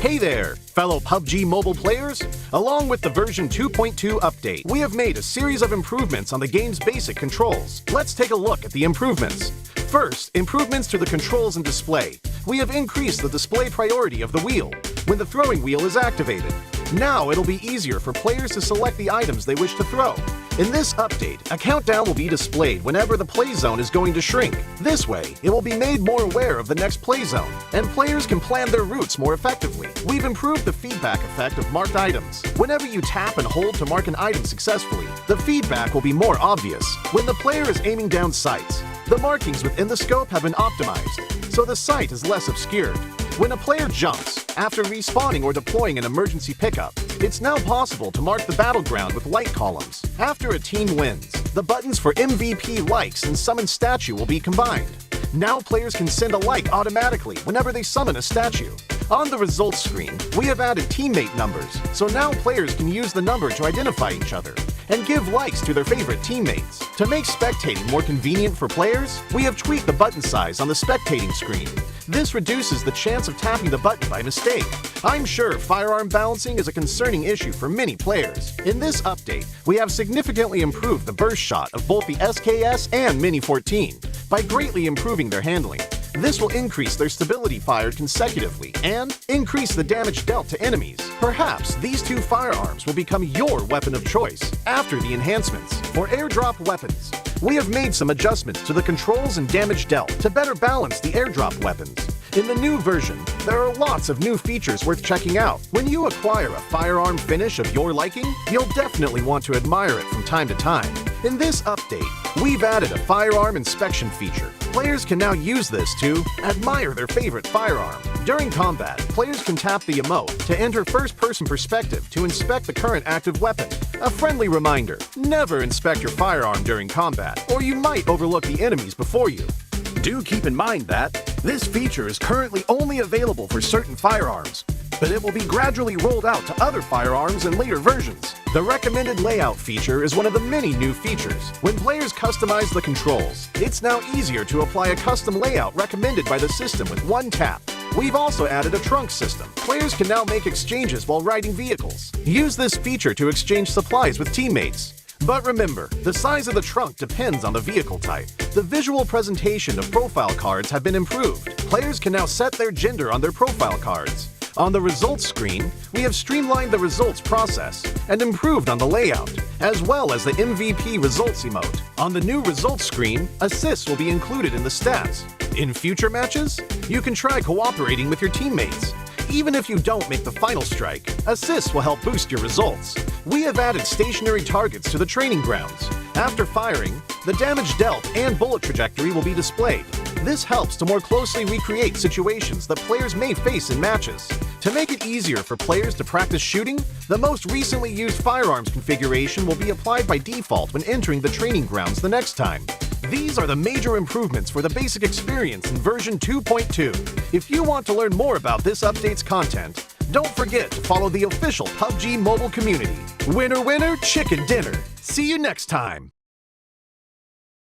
Hey there, fellow Pubg mobile players! Along with the version 2.2 update, we have made a series of improvements on the game's basic controls. Let's take a look at the improvements. First, improvements to the controls and display. We have increased the display priority of the wheel when the throwing wheel is activated. Now it'll be easier for players to select the items they wish to throw. In this update, a countdown will be displayed whenever the play zone is going to shrink. This way, it will be made more aware of the next play zone, and players can plan their routes more effectively. We've improved the feedback effect of marked items. Whenever you tap and hold to mark an item successfully, the feedback will be more obvious. When the player is aiming down sights, the markings within the scope have been optimized, so the sight is less obscured. When a player jumps, after respawning or deploying an emergency pickup, it's now possible to mark the battleground with light columns. After a team wins, the buttons for MVP likes and summon statue will be combined. Now players can send a like automatically whenever they summon a statue. On the results screen, we have added teammate numbers, so now players can use the number to identify each other and give likes to their favorite teammates. To make spectating more convenient for players, we have tweaked the button size on the spectating screen. This reduces the chance of tapping the button by mistake. I'm sure firearm balancing is a concerning issue for many players. In this update, we have significantly improved the burst shot of both the SKS and Mini 14 by greatly improving their handling. This will increase their stability fired consecutively and increase the damage dealt to enemies. Perhaps these two firearms will become your weapon of choice after the enhancements. For airdrop weapons, we have made some adjustments to the controls and damage dealt to better balance the airdrop weapons. In the new version, there are lots of new features worth checking out. When you acquire a firearm finish of your liking, you'll definitely want to admire it from time to time. In this update, we've added a firearm inspection feature. Players can now use this to admire their favorite firearm. During combat, players can tap the emote to enter first-person perspective to inspect the current active weapon. A friendly reminder, never inspect your firearm during combat, or you might overlook the enemies before you. Do keep in mind that this feature is currently only available for certain firearms, but it will be gradually rolled out to other firearms in later versions. The recommended layout feature is one of the many new features. When players customize the controls, it's now easier to apply a custom layout recommended by the system with one tap. We've also added a trunk system. Players can now make exchanges while riding vehicles. Use this feature to exchange supplies with teammates. But remember, the size of the trunk depends on the vehicle type. The visual presentation of profile cards have been improved. Players can now set their gender on their profile cards. On the results screen, we have streamlined the results process and improved on the layout, as well as the MVP results emote. On the new results screen, assists will be included in the stats. In future matches, you can try cooperating with your teammates. Even if you don't make the final strike, assists will help boost your results. We have added stationary targets to the training grounds. After firing, the damage dealt and bullet trajectory will be displayed. This helps to more closely recreate situations that players may face in matches. To make it easier for players to practice shooting, the most recently used firearms configuration will be applied by default when entering the training grounds the next time. These are the major improvements for the basic experience in version 2.2. If you want to learn more about this update's content, don't forget to follow the official Pubg mobile community. Winner, winner, chicken dinner. See you next time.